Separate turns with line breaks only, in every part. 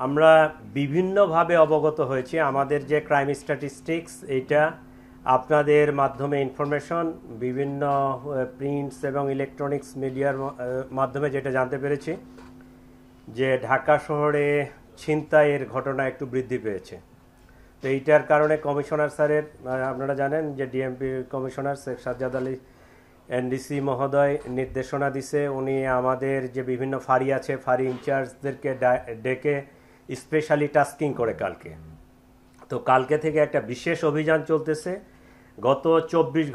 আমরা বিভিন্নভাবে অবগত হয়েছি। আমাদের যে ক্রাইম স্ট্যাটিস্টিক্স এইটা আপনাদের মাধ্যমে ইনফরমেশন বিভিন্ন প্রিন্টস এবং ইলেকট্রনিক্স মিডিয়ার মাধ্যমে যেটা জানতে পেরেছি যে ঢাকা শহরে ছিনতাইয়ের ঘটনা একটু বৃদ্ধি পেয়েছে। তো এইটার কারণে কমিশনার স্যারের আপনারা জানেন যে DMP commissioner Sheikh Sajjad Ali NDC মহোদয় নির্দেশনা দিছে। উনি আমাদের যে বিভিন্ন ফাঁড়ি আছে ফাঁড়ি ইনচার্জদেরকে ডেকে স্পেশালি টাস্কিং করে তো কালকে থেকে একটা বিশেষ অভিযান চলতেছে গত 24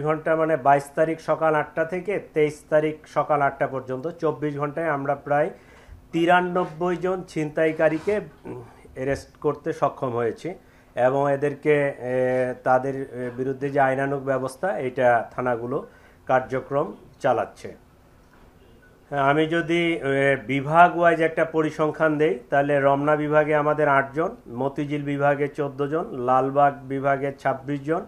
ঘন্টা মানে 22 তারিখ সকাল 8টা থেকে 23 তারিখ সকাল 8টা পর্যন্ত 24 ঘন্টায় আমরা প্রায় 93 জন ছিনতাইকারীকে অ্যারেস্ট করতে সক্ষম হয়েছি এবং এদেরকে তাদের বিরুদ্ধে যে আইনানুগ ব্যবস্থা এটা থানাগুলো কার্যক্রম চালাচ্ছে। আমি যদি বিভাগ ওয়াইজ একটা পরিসংখ্যান দেই তাহলে রমনা বিভাগে আমাদের 8 জন, মতিঝিল বিভাগে 14 জন, লালবাগ বিভাগে 26 জন,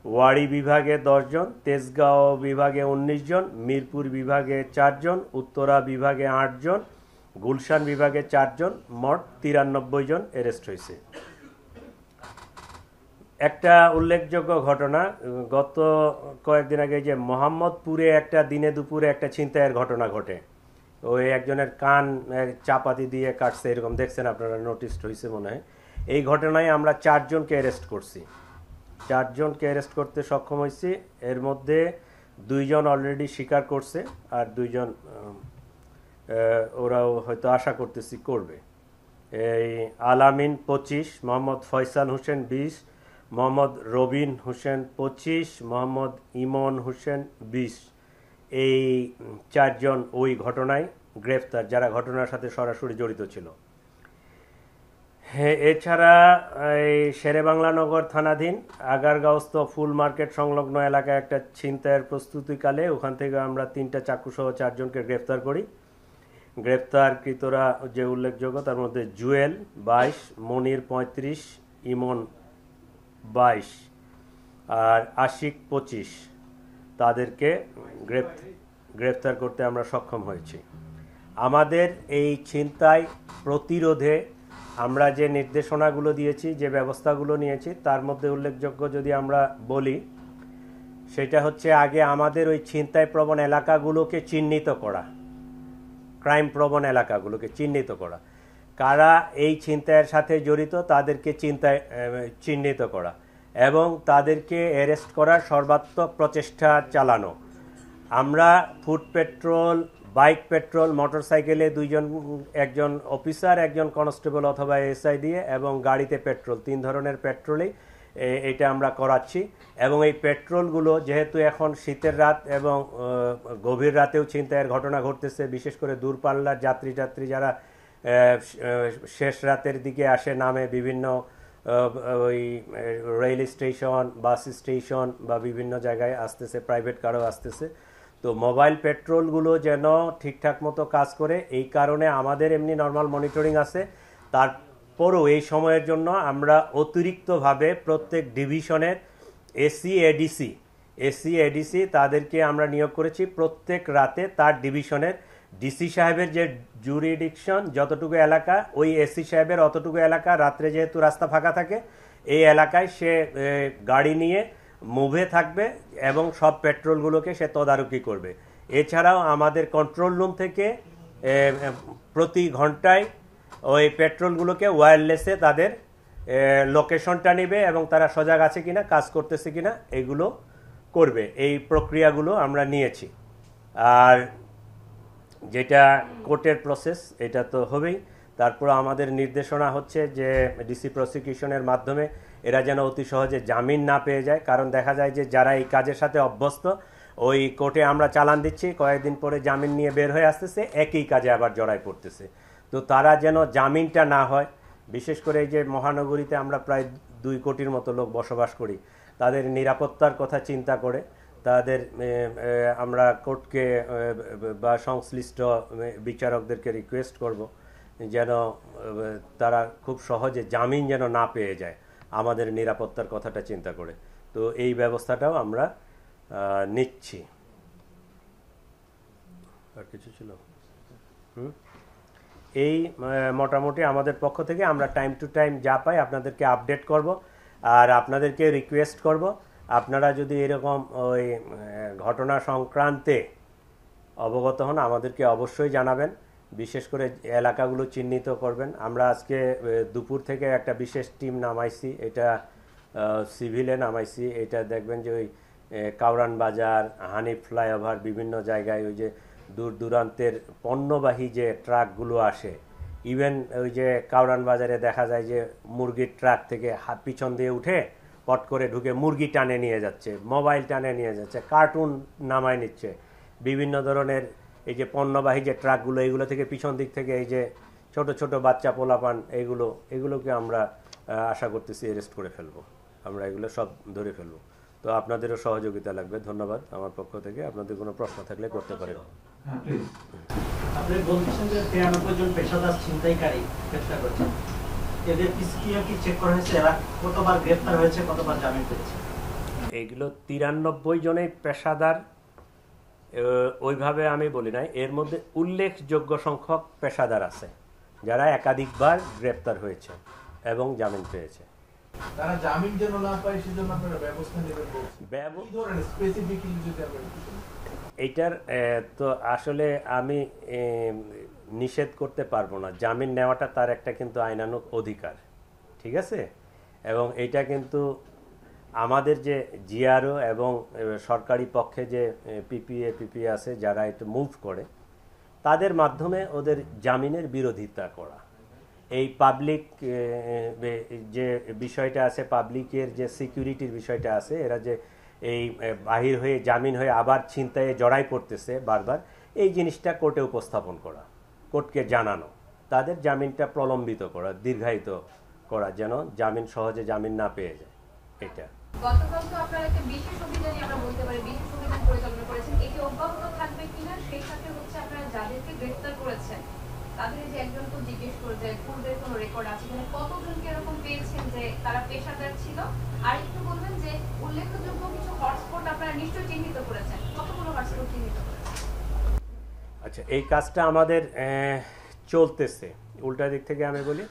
ওয়াড়ি বিভাগে 10 জন, তেজগাঁও বিভাগে 19 জন, মিরপুর বিভাগে 4 জন, উত্তরা বিভাগে 8 জন, গুলশান বিভাগে 4 জন, মোট 93 জন অ্যারেস্ট হয়েছে। একটা উল্লেখযোগ্য ঘটনা গত কয়েকদিন আগে যে মোহাম্মদপুরে একটা দিনে দুপুরে একটা ছিনতাইয়ের ঘটনা ঘটে। ওই একজনের কান চাপাতি দিয়ে কাটছে, এরকম দেখছেন আপনারা, নোটিস হয়েছে মনে হয়। এই ঘটনায় আমরা 4 জনকে অ্যারেস্ট করছি, 4 জনকে অ্যারেস্ট করতে সক্ষম হয়েছি। এর মধ্যে 2 জন অলরেডি স্বীকার করছে আর 2 জন ওরাও হয়তো আশা করতেছি করবে। এই আলামিন 25, মোহাম্মদ ফয়সাল হোসেন 20, মোহাম্মদ রবিন হোসেন 25, মোহাম্মদ ইমন হোসেন 20, এই 4 জন ওই ঘটনায় গ্রেফতার, যারা ঘটনার সাথে সরাসরি জড়িত ছিল। এছাড়া এই শেরেবাংলানগর থানাধীন আগারগাঁওস্থ ফুল মার্কেট সংলগ্ন এলাকায় একটা ছিনতাইয়ের প্রস্তুতিকালে ওখান থেকে আমরা 3টা চাকুসহ 4 জনকে গ্রেফতার করি। গ্রেফতারকৃতরা যে উল্লেখযোগ্য তার মধ্যে জুয়েল 22, মনির 35, ইমন 22 আর আশিক 25, তাদেরকে গ্রেফতার করতে আমরা সক্ষম হয়েছি। আমাদের এই ছিনতাই প্রতিরোধে আমরা যে নির্দেশনাগুলো দিয়েছি, যে ব্যবস্থাগুলো নিয়েছি, তার মধ্যে উল্লেখযোগ্য যদি আমরা বলি সেটা হচ্ছে আগে আমাদের ওই ছিনতাই প্রবণ এলাকাগুলোকে চিহ্নিত করা, ক্রাইম প্রবণ এলাকাগুলোকে চিহ্নিত করা, কারা এই ছিনতাইয়ের সাথে জড়িত তাদেরকে চিহ্নিত করা এবং তাদেরকে অ্যারেস্ট করার সর্বাত্মক প্রচেষ্টা চালানো। আমরা ফুট পেট্রোল, বাইক পেট্রোল, মোটরসাইকেলে 2 জন, একজন অফিসার, একজন কনস্টেবল অথবা এসআই দিয়ে এবং গাড়িতে পেট্রোল, 3 ধরনের পেট্রোলেই এটা আমরা করাচ্ছি। এবং এই পেট্রোলগুলো যেহেতু এখন শীতের রাত এবং গভীর রাতেও ছিনতাইয়ের ঘটনা ঘটতেছে, বিশেষ করে দূরপাল্লার যাত্রী যারা শেষ রাতের দিকে আসে নামে বিভিন্ন ওই রেল স্টেশন, বাস স্টেশন বা বিভিন্ন জায়গায় আসতেছে, প্রাইভেট কারও আসতেছে। তো মোবাইল পেট্রোলগুলো যেন ঠিকঠাক মতো কাজ করে, এই কারণে আমাদের এমনি নর্মাল মনিটরিং আছে। তারপরও এই সময়ের জন্য আমরা অতিরিক্তভাবে প্রত্যেক ডিভিশনের এসি এডিসি তাদেরকে আমরা নিয়োগ করেছি। প্রত্যেক রাতে তার ডিভিশনের ডিসি সাহেবের যে জুরিডিকশন যতটুকু এলাকা, ওই এসি সাহেবের অতটুকু এলাকা, রাত্রে যেহেতু রাস্তা ফাঁকা থাকে এই এলাকায় সে গাড়ি নিয়ে মুভে থাকবে এবং সব পেট্রোলগুলোকে সে তদারকি করবে। এছাড়াও আমাদের কন্ট্রোল রুম থেকে প্রতি ঘন্টায় ওই পেট্রোলগুলোকে ওয়্যারলেসে তাদের লোকেশনটা নেবে এবং তারা সজাগ আছে কিনা, কাজ করতেছে কিনা এগুলো করবে। এই প্রক্রিয়াগুলো আমরা নিয়েছি। আর যেটা কোর্টের প্রসেস এটা তো হবেই। তারপর আমাদের নির্দেশনা হচ্ছে যে ডিসি প্রসিকিউশনের মাধ্যমে এরা যেন অতি সহজে জামিন না পেয়ে যায়, কারণ দেখা যায় যে যারা এই কাজের সাথে অভ্যস্ত, ওই কোর্টে আমরা চালান দিচ্ছি, কয়েকদিন পরে জামিন নিয়ে বের হয়ে আসতেছে, একই কাজে আবার জড়াই পড়তেছে। তো তারা যেন জামিনটা না হয়, বিশেষ করে এই যে মহানগরীতে আমরা প্রায় 2 কোটির মতো লোক বসবাস করি, তাদের নিরাপত্তার কথা চিন্তা করে তাদের আমরা কোর্টকে বা সংশ্লিষ্ট বিচারকদেরকে রিকোয়েস্ট করব যেন তারা খুব সহজে জামিন যেন না পেয়ে যায়, আমাদের নিরাপত্তার কথাটা চিন্তা করে। তো এই ব্যবস্থাটাও আমরা নিচ্ছি। আর কিছু ছিল? এই মোটামুটি আমাদের পক্ষ থেকে আমরা টাইম টু টাইম যা পাই আপনাদেরকে আপডেট করব। আর আপনাদেরকে রিকোয়েস্ট করব, আপনারা যদি এরকম ওই ঘটনা সংক্রান্তে অবগত হন আমাদেরকে অবশ্যই জানাবেন, বিশেষ করে এলাকাগুলো চিহ্নিত করবেন। আমরা আজকে দুপুর থেকে একটা বিশেষ টিম নামাইছি, এটা সিভিলে নামাইছি। এটা দেখবেন যে ওই কাউরান বাজার, হানিফ ফ্লাইওভার, বিভিন্ন জায়গায় ওই যে দূর দূরান্তের পণ্যবাহী যে ট্রাকগুলো আসে, ইভেন ওই যে কাউরান বাজারে দেখা যায় যে মুরগির ট্রাক থেকে পিছন দিয়ে উঠে পট করে ঢুকে মুরগি টানে নিয়ে যাচ্ছে, মোবাইল টানে নিয়ে যাচ্ছে, কার্টুন নামায় নিচ্ছে, বিভিন্ন ধরনের এই যে পণ্যবাহী যে ট্রাকগুলো, এইগুলো থেকে পিছন দিক থেকে এই যে ছোট ছোট বাচ্চা পোলাপান, এগুলোকে আমরা আশা করতেছি অ্যারেস্ট করে ফেলবো, আমরা এগুলো সব ধরে ফেলবো। তো আপনাদেরও সহযোগিতা লাগবে। ধন্যবাদ আমার পক্ষ থেকে। আপনাদের কোনো প্রশ্ন থাকলে করতে পারেন।
আপনি বলছেন যে 93 জন পেশাদার ছিনতাইকারী গ্রেফতার করেছেন, এদের পিসিকিউ কি চেক করা হয়েছে? এরা কতবার গ্রেফতার হয়েছে, কতবার জামিন পেয়েছে?
এইগুলো 93 জনেই পেশাদার ওইভাবে আমি বলি নাই, এর মধ্যে উল্লেখযোগ্য সংখ্যক পেশাদার আছে যারা একাধিকবার গ্রেফতার হয়েছে এবং জামিন পেয়েছে।
তারা জামিন যেন না পায় সেজন্য আপনারা ব্যবস্থা নেবেন। কি ধরনের স্পেসিফিকলি যদি আমরা
এইটার তো আসলে আমি নিষেধ করতে পারবো না, জামিন নেওয়াটা তার একটা কিন্তু আইনানুগ অধিকার, ঠিক আছে? এবং এটা কিন্তু আমাদের যে জিআরও এবং সরকারি পক্ষে যে পিপিএ আছে যারা এটা মুভ করে, তাদের মাধ্যমে ওদের জামিনের বিরোধিতা করা। এই পাবলিক যে বিষয়টা আছে, পাবলিকের যে সিকিউরিটির বিষয়টা আছে, এরা যে এই বাহির হয়ে জামিন হয়ে আবার ছিনতাইয়ে জড়াই পড়তেছে বারবার, এই জিনিসটা কোর্টে উপস্থাপন করা, কোর্টকে জানানো, তাদের জামিনটা প্রলম্বিত করা, দীর্ঘায়িত করা, যেন জামিন সহজে জামিন না পেয়ে যায়। এটা
গতকাল তো আপনারা একটা বিশেষ অভিযানই আমরা বলতে পারি, বিশেষ অভিযান পরিচালনা করেছেন, এটি অব্যাহত থাকবে কিনা? সেই সাথে হচ্ছে আপনারা যাদেরকে গ্রেফতার করেছেন তাদের যে একজন তো জিজ্ঞেস করে যে পূর্বের কোনো রেকর্ড আছে কিনা, কতজনকে এরকম পেয়েছেন যে তারা পেশাদার ছিল? আর একটু বলবেন যে উল্লেখযোগ্য কিছু হটস্পট আপনারা নিশ্চয়ই চিহ্নিত করেছেন, কতগুলো হটস্পট চিহ্নিত করেছেন?
আচ্ছা, এই কাজটা আমাদের চলতেছে। উল্টা দিক থেকে আমি বলি,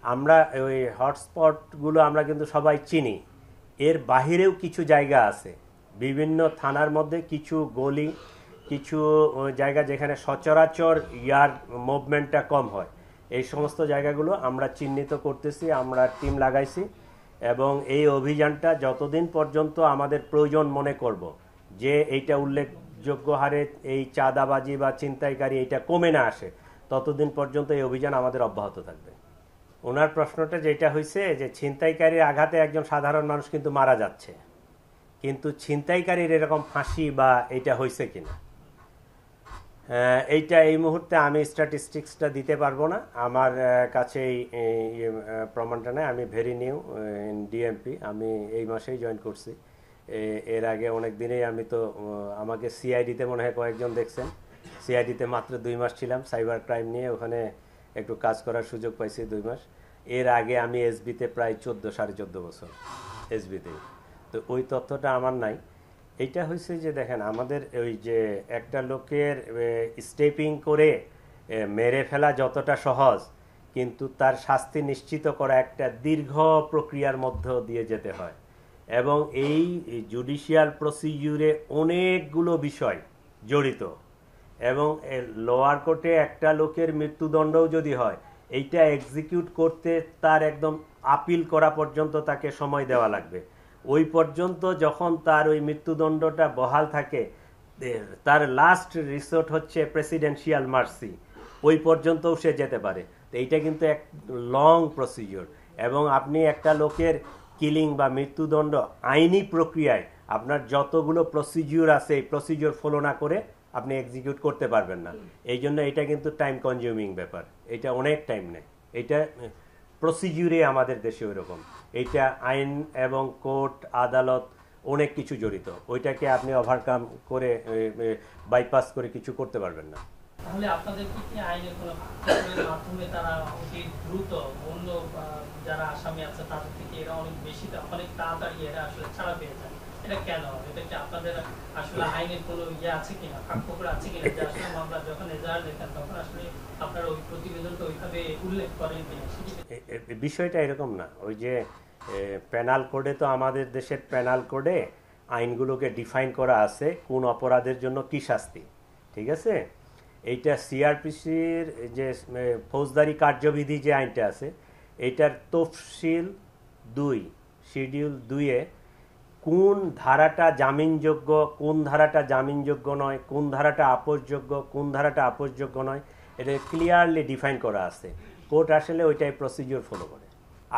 আমরা ওই হটস্পটগুলো আমরা কিন্তু সবাই চিনি, এর বাহিরেও কিছু জায়গা আছে, বিভিন্ন থানার মধ্যে কিছু গলি, কিছু জায়গা যেখানে সচরাচর মুভমেন্টটা কম হয়, এই সমস্ত জায়গাগুলো আমরা চিহ্নিত করতেছি, আমরা টিম লাগাইছি। এবং এই অভিযানটা যতদিন পর্যন্ত আমাদের প্রয়োজন মনে করব যে এইটা উল্লেখযোগ্য হারে এই চাঁদাবাজি বা ছিনতাইকারী এইটা কমে না আসে, ততদিন পর্যন্ত এই অভিযান আমাদের অব্যাহত থাকবে। ওনার প্রশ্নটা যেটা হয়েছে যে ছিনতাইকারীর আঘাতে একজন সাধারণ মানুষ কিন্তু মারা যাচ্ছে, কিন্তু ছিনতাইকারীর এরকম ফাঁসি বা এটা হয়েছে কিনা, এইটা এই মুহূর্তে আমি স্ট্যাটিস্টিক্সটা দিতে পারবো না, আমার কাছে এই প্রমাণটা নেই। আমি ভেরি নিউ ইন ডিএমপি, আমি এই মাসেই জয়েন করছি। এর আগে অনেক দিনেই আমি তো, আমাকে সিআইডিতে মনে হয় কয়েকজন দেখছেন, সিআইডিতে মাত্র 2 মাস ছিলাম সাইবার ক্রাইম নিয়ে, ওখানে একটু কাজ করার সুযোগ পাইছি 2 মাস। এর আগে আমি এসবিতে প্রায় 14-14.5 বছর এসবিতে, তো ওই তথ্যটা আমার নাই। এইটা হয়েছে যে দেখেন, আমাদের ওই যে একটা লোকের স্টেপিং করে মেরে ফেলা যতটা সহজ, কিন্তু তার শাস্তি নিশ্চিত করা একটা দীর্ঘ প্রক্রিয়ার মধ্য দিয়ে যেতে হয়। এবং এই জুডিশিয়াল প্রসিডিউরে অনেকগুলো বিষয় জড়িত, এবং লোয়ার কোর্টে একটা লোকের মৃত্যুদণ্ডও যদি হয়, এইটা এক্সিকিউট করতে তার একদম আপিল করা পর্যন্ত তাকে সময় দেওয়া লাগবে। ওই পর্যন্ত যখন তার ওই মৃত্যুদণ্ডটা বহাল থাকে, তার লাস্ট রিসোর্ট হচ্ছে প্রেসিডেন্সিয়াল মার্সি, ওই পর্যন্তও সে যেতে পারে। তো এইটা কিন্তু এক লং প্রসিডিওর, এবং আপনি একটা লোকের কিলিং বা মৃত্যুদণ্ড আইনি প্রক্রিয়ায় আপনার যতগুলো প্রসিডিওর আছে, এই প্রসিডিওর ফলো না করে আপনি এক্সিকিউট করতে পারবেন না। এই জন্য এটা কিন্তু টাইম কনজিউমিং ব্যাপার, এটা অনেক টাইম নেয়। এটা প্রসিডিউরে আমাদের দেশে ওইরকম, এইটা আইন এবং কোর্ট আদালত অনেক কিছু জড়িত, ওইটাকে আপনি ওভারকাম করে বাইপাস করে কিছু করতে পারবেন না।
তাহলে আপনাদের কি আইনের কোনো মাধ্যমে তারা অতি দ্রুত অন্য যারা আসামি আছে তাদের থেকে এরা অনেক বেশি, অনেক তাড়াতাড়ি এরা আসলে ছাড়া পেয়ে যায়, এটা কেন? এটা কি আপনাদের আসলে আইনের কোনো ইয়ে আছে কিনা, ফাঁকফোকর আছে কিনা, যে আসলে মামলা যখন এজাহার লেখেন তখন আসলে আপনারা ওই প্রতিবেদনটা ওইভাবে উল্লেখ করেন কিনা?
বিষয়টা এরকম না। ওই যে পেনাল কোডে, তো আমাদের দেশের পেনাল কোডে আইনগুলোকে ডিফাইন করা আছে কোন অপরাধের জন্য কি শাস্তি, ঠিক আছে। এইটা সিআরপিসির যে ফৌজদারি কার্যবিধি যে আইনটা আছে, এইটার তফসিল 2 শিডিউল 2-এ কোন ধারাটা জামিনযোগ্য, কোন ধারাটা জামিনযোগ্য নয়, কোন ধারাটা আপোষযোগ্য, কোন ধারাটা আপোষযোগ্য নয়, এটা ক্লিয়ারলি ডিফাইন করা আছে। কোর্ট আসলে ওইটাই প্রসিডিওর ফলো করে।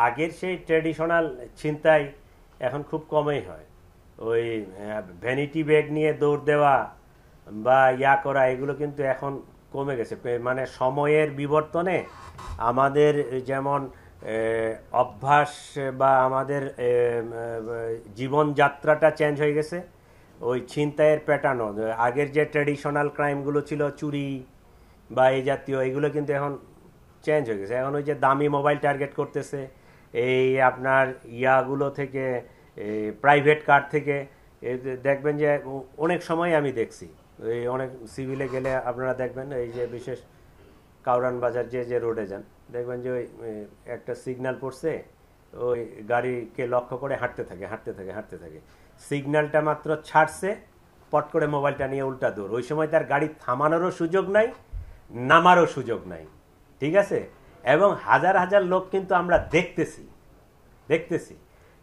আগের সেই ট্র্যাডিশনাল ছিনতাই এখন খুব কমই হয়। ওই ভ্যানিটি ব্যাগ নিয়ে দৌড় দেওয়া বা ইয়া করা, এগুলো কিন্তু এখন কমে গেছে। মানে সময়ের বিবর্তনে আমাদের যেমন অভ্যাস বা আমাদের জীবনযাত্রাটা চেঞ্জ হয়ে গেছে। ওই ছিনতাইয়ের প্যাটার্নও, আগের যে ট্র্যাডিশনাল ক্রাইমগুলো ছিল চুরি বা এই জাতীয়, এগুলো কিন্তু এখন চেঞ্জ হয়ে গেছে। এখন ওই যে দামি মোবাইল টার্গেট করতেছে, এই আপনার ইয়াগুলো থেকে, প্রাইভেট কার থেকে। দেখবেন যে অনেক সময় আমি দেখছি, এই অনেক সিভিলে গেলে আপনারা দেখবেন, এই যে বিশেষ কাউরান বাজার যে রোডে যান, দেখবেন যে ওই একটা সিগন্যাল পড়ছে, ওই গাড়িকে লক্ষ্য করে হাঁটতে থাকে। সিগন্যালটা মাত্র ছাড়ছে, পট করে মোবাইলটা নিয়ে উল্টা দৌড়। ওই সময় তার গাড়ি থামানোরও সুযোগ নাই, নামারও সুযোগ নাই, ঠিক আছে। এবং হাজার হাজার লোক কিন্তু আমরা দেখতেছি।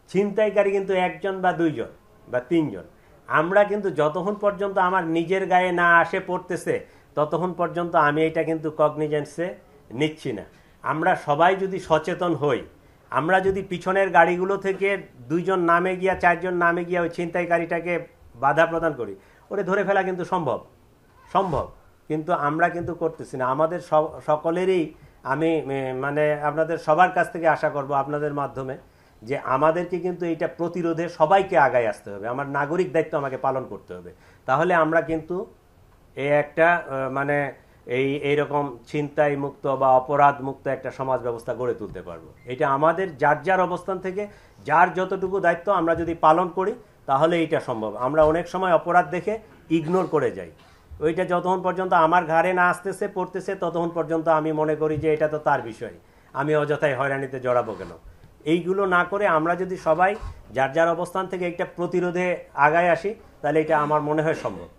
ছিনতাইকারী কিন্তু 1 জন বা 2 জন বা 3 জন। আমরা কিন্তু যতক্ষণ পর্যন্ত আমার নিজের গায়ে না আসে পড়তেছে, ততক্ষণ পর্যন্ত আমি এটা কিন্তু কগনিজেন্সে নিচ্ছি না। আমরা সবাই যদি সচেতন হই, আমরা যদি পিছনের গাড়িগুলো থেকে 2 জন নামে গিয়া, 4 জন নামে গিয়া ওই ছিনতাইকারীটাকে বাধা প্রদান করি, ওরে ধরে ফেলা কিন্তু সম্ভব। কিন্তু আমরা কিন্তু করতেছি না। আমাদের সকলেরই আমি মানে আপনাদের সবার কাছ থেকে আশা করব, আপনাদের মাধ্যমে, যে আমাদেরকে কিন্তু এটা প্রতিরোধে সবাইকে আগায় আসতে হবে। আমার নাগরিক দায়িত্ব আমাকে পালন করতে হবে। তাহলে আমরা কিন্তু একটা মানে এইরকম ছিনতাই মুক্ত বা অপরাধ মুক্ত একটা সমাজ ব্যবস্থা গড়ে তুলতে পারবো। এটা আমাদের যার অবস্থান থেকে যার যতটুকু দায়িত্ব আমরা যদি পালন করি, তাহলে এটা সম্ভব। আমরা অনেক সময় অপরাধ দেখে ইগনোর করে যাই। ওইটা যতক্ষণ পর্যন্ত আমার ঘাড়ে না আসতেছে, পড়তেছে, ততক্ষণ পর্যন্ত আমি মনে করি যে এটা তো তার বিষয়, আমি অযথাই হয়রানিতে জড়াবো কেন। এইগুলো না করে আমরা যদি সবাই যার অবস্থান থেকে একটা প্রতিরোধে আগায় আসি, তাহলে এটা আমার মনে হয় সম্ভব।